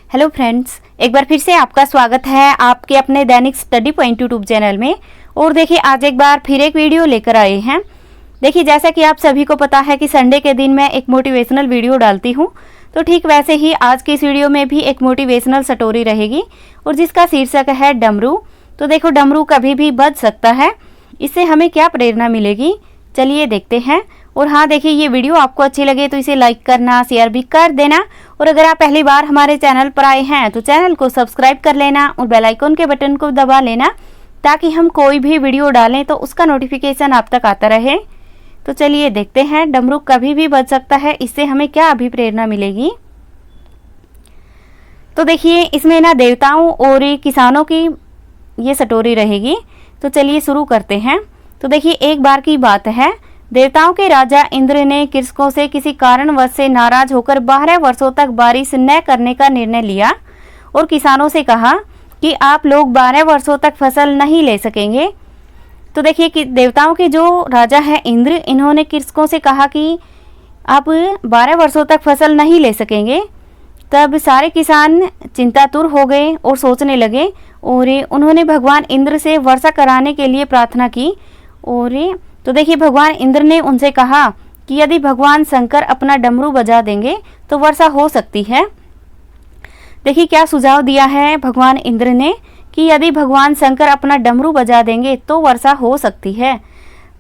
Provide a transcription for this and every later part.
Hello friends, एक बार फिर से आपका स्वागत है आपके अपने दैनिक स्टडी पॉइंट यूट्यूब चैनल में। और देखिए आज एक बार फिर एक वीडियो लेकर आए हैं। देखिए जैसा कि आप सभी को पता है कि संडे के दिन मैं एक मोटिवेशनल वीडियो डालती हूं, तो ठीक वैसे ही आज की इस वीडियो में भी एक मोटिवेशनल स्टोरी रहेगी और जिसका शीर्षक है डमरू। तो देखो डमरू कभी भी बज सकता है, इससे हमें क्या प्रेरणा मिलेगी, चलिए देखते हैं। और हाँ देखिए, ये वीडियो आपको अच्छी लगे तो इसे लाइक करना, शेयर भी कर देना। और अगर आप पहली बार हमारे चैनल पर आए हैं तो चैनल को सब्सक्राइब कर लेना और बेल आइकन के बटन को दबा लेना ताकि हम कोई भी वीडियो डालें तो उसका नोटिफिकेशन आप तक आता रहे। तो चलिए देखते हैं डमरू कभी भी बज सकता है, इससे हमें क्या अभिप्रेरणा मिलेगी। तो देखिए इसमें ना देवताओं और किसानों की ये स्टोरी रहेगी। तो चलिए शुरू करते हैं। तो देखिए एक बार की बात है, देवताओं के राजा इंद्र ने कृषकों से किसी कारणवश से नाराज होकर 12 वर्षों तक बारिश न करने का निर्णय लिया और किसानों से कहा कि आप लोग 12 वर्षों तक फसल नहीं ले सकेंगे। तो देखिए कि देवताओं के जो राजा है इंद्र, इन्होंने कृषकों से कहा कि आप 12 वर्षों तक फसल नहीं ले सकेंगे। तब सारे किसान चिंतातुर हो गए और सोचने लगे और उन्होंने भगवान इंद्र से वर्षा कराने के लिए प्रार्थना की। और तो देखिए भगवान इंद्र ने उनसे कहा कि यदि भगवान शंकर अपना डमरू बजा देंगे तो वर्षा हो सकती है। देखिए क्या सुझाव दिया है भगवान इंद्र ने कि यदि भगवान शंकर अपना डमरू बजा देंगे तो वर्षा हो सकती है।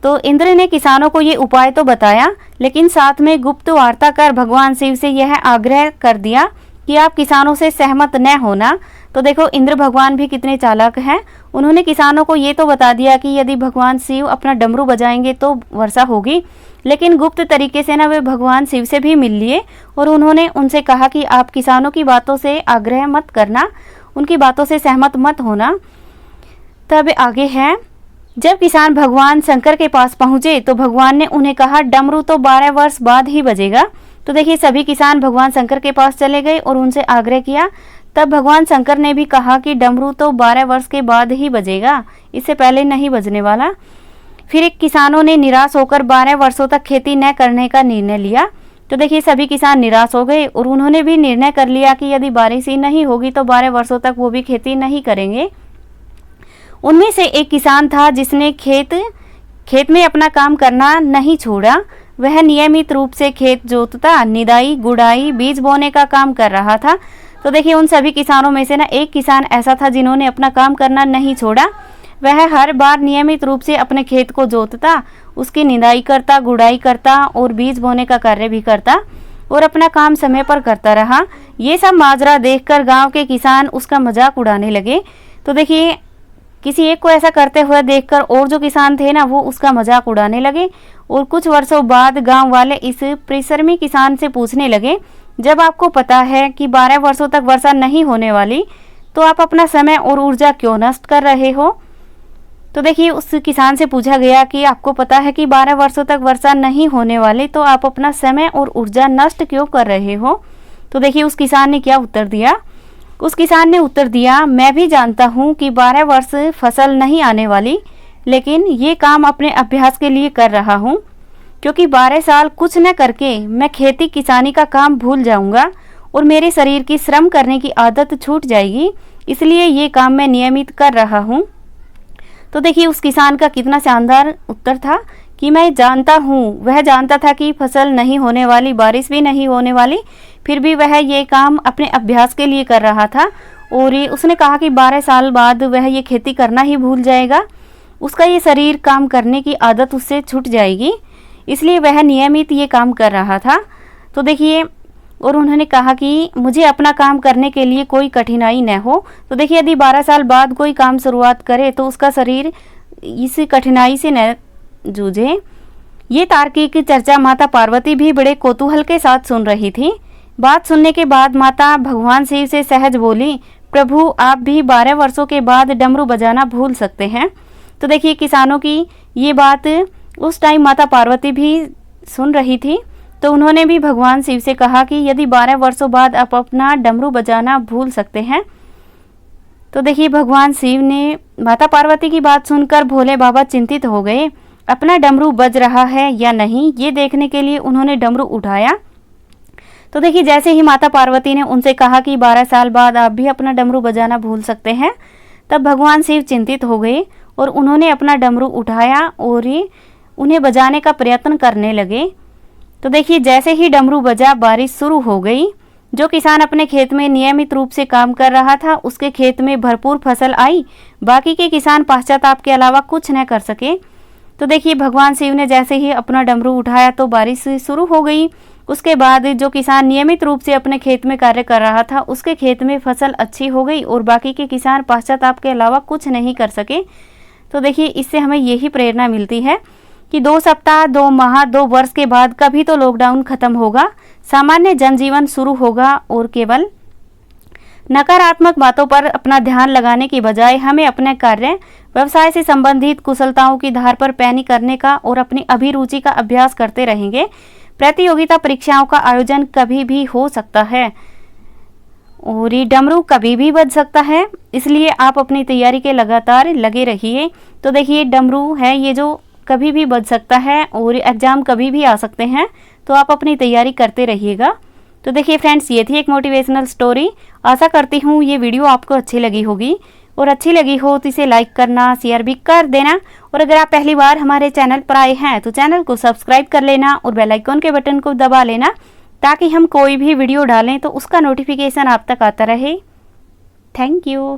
तो इंद्र ने किसानों को ये उपाय तो बताया, लेकिन साथ में गुप्त वार्ता कर भगवान शिव से यह आग्रह कर दिया कि आप किसानों से सहमत न होना। तो देखो इंद्र भगवान भी कितने चालाक हैं, उन्होंने किसानों को ये तो बता दिया कि यदि भगवान शिव अपना डमरू बजाएंगे तो वर्षा होगी, लेकिन गुप्त तरीके से ना वे भगवान शिव से भी मिल लिए और उन्होंने उनसे कहा कि आप किसानों की बातों से आग्रह मत करना, उनकी बातों से सहमत मत होना। तब आगे है, जब किसान भगवान शंकर के पास पहुंचे तो भगवान ने उन्हें कहा डमरू तो 12 वर्ष बाद ही बजेगा। तो देखिए सभी किसान भगवान शंकर के पास चले गए और उनसे आग्रह किया। तब भगवान शंकर ने भी कहा कि डमरू तो 12 वर्ष के बाद ही बजेगा, इससे पहले नहीं बजने वाला। फिर एक किसानों ने निराश होकर 12 वर्षों तक खेती न करने का निर्णय लिया। तो देखिए सभी किसान निराश हो गए और उन्होंने भी निर्णय कर लिया कि यदि बारिश ही नहीं होगी तो 12 वर्षों तक वो भी खेती नहीं करेंगे। उनमें से एक किसान था जिसने खेत में अपना काम करना नहीं छोड़ा। वह नियमित रूप से खेत जोतता, निदाई, गुड़ाई, बीज बोने का काम कर रहा था। तो देखिए उन सभी किसानों में से ना एक किसान ऐसा था जिन्होंने अपना काम करना नहीं छोड़ा। वह हर बार नियमित रूप से अपने खेत को जोतता, उसकी निदाई करता, गुड़ाई करता और बीज बोने का कार्य भी करता और अपना काम समय पर करता रहा। ये सब माजरा देखकर गांव के किसान उसका मजाक उड़ाने लगे। तो देखिए किसी एक को ऐसा करते हुए देखकर और जो किसान थे ना वो उसका मजाक उड़ाने लगे। और कुछ वर्षों बाद गांव वाले इस परिश्रमी किसान से पूछने लगे, जब आपको पता है कि 12 वर्षों तक वर्षा नहीं होने वाली तो आप अपना समय और ऊर्जा क्यों नष्ट कर रहे हो। तो देखिए उस किसान से पूछा गया कि आपको पता है कि 12 वर्षों तक वर्षा नहीं होने वाली तो आप अपना समय और ऊर्जा नष्ट क्यों कर रहे हो। तो देखिए उस किसान ने क्या उत्तर दिया। उस किसान ने उत्तर दिया, मैं भी जानता हूँ कि 12 वर्ष फसल नहीं आने वाली, लेकिन ये काम अपने अभ्यास के लिए कर रहा हूँ, क्योंकि 12 साल कुछ न करके मैं खेती किसानी का काम भूल जाऊंगा और मेरे शरीर की श्रम करने की आदत छूट जाएगी, इसलिए ये काम मैं नियमित कर रहा हूँ। तो देखिए उस किसान का कितना शानदार उत्तर था कि मैं जानता हूँ। वह जानता था कि फसल नहीं होने वाली, बारिश भी नहीं होने वाली, फिर भी वह ये काम अपने अभ्यास के लिए कर रहा था। और ये उसने कहा कि 12 साल बाद वह ये खेती करना ही भूल जाएगा, उसका ये शरीर काम करने की आदत उससे छूट जाएगी, इसलिए वह नियमित ये काम कर रहा था। तो देखिए और उन्होंने कहा कि मुझे अपना काम करने के लिए कोई कठिनाई न हो। तो देखिए यदि 12 साल बाद कोई काम शुरुआत करे तो उसका शरीर इस कठिनाई से न जूझे। ये तार्किक चर्चा माता पार्वती भी बड़े कौतूहल के साथ सुन रही थी। बात सुनने के बाद माता भगवान शिव से सहज बोली, प्रभु आप भी 12 वर्षों के बाद डमरू बजाना भूल सकते हैं। तो देखिए किसानों की ये बात उस टाइम माता पार्वती भी सुन रही थी, तो उन्होंने भी भगवान शिव से कहा कि यदि 12 वर्षों बाद आप अपना डमरू बजाना भूल सकते हैं। तो देखिए भगवान शिव ने माता पार्वती की बात सुनकर भोले बाबा चिंतित हो गए। अपना डमरू बज रहा है या नहीं ये देखने के लिए उन्होंने डमरू उठाया। तो देखिए जैसे ही माता पार्वती ने उनसे कहा कि 12 साल बाद आप भी अपना डमरू बजाना भूल सकते हैं, तब भगवान शिव चिंतित हो गए और उन्होंने अपना डमरू उठाया और उन्हें बजाने का प्रयत्न करने लगे। तो देखिए जैसे ही डमरू बजा, बारिश शुरू हो गई। जो किसान अपने खेत में नियमित रूप से काम कर रहा था, उसके खेत में भरपूर फसल आई। बाकी के किसान पश्चाताप के अलावा कुछ न कर सके। तो देखिए भगवान शिव ने जैसे ही अपना डमरू उठाया तो बारिश शुरू हो गई। उसके बाद जो किसान नियमित रूप से अपने खेत में कार्य कर रहा था, उसके खेत में फसल अच्छी हो गई और बाकी के किसान पश्चाताप के अलावा कुछ नहीं कर सके। तो देखिए इससे हमें यही प्रेरणा मिलती है कि 2 सप्ताह, 2 माह, 2 वर्ष के बाद कभी तो लॉकडाउन खत्म होगा, सामान्य जनजीवन शुरू होगा और केवल नकारात्मक बातों पर अपना ध्यान लगाने की बजाय हमें अपने कार्य व्यवसाय से संबंधित कुशलताओं की धार पर पैनी करने का और अपनी अभिरुचि का अभ्यास करते रहेंगे। प्रतियोगिता परीक्षाओं का आयोजन कभी भी हो सकता है और ये डमरू कभी भी बज सकता है, इसलिए आप अपनी तैयारी के लगातार लगे रहिए। तो देखिए डमरू है ये जो कभी भी बज सकता है और एग्ज़ाम कभी भी आ सकते हैं, तो आप अपनी तैयारी करते रहिएगा। तो देखिए फ्रेंड्स, ये थी एक मोटिवेशनल स्टोरी। आशा करती हूँ ये वीडियो आपको अच्छी लगी होगी और अच्छी लगी हो तो इसे लाइक करना, शेयर भी कर देना और अगर आप पहली बार हमारे चैनल पर आए हैं तो चैनल को सब्सक्राइब कर लेना और बेल आइकन के बटन को दबा लेना ताकि हम कोई भी वीडियो डालें तो उसका नोटिफिकेशन आप तक आता रहे। Thank you.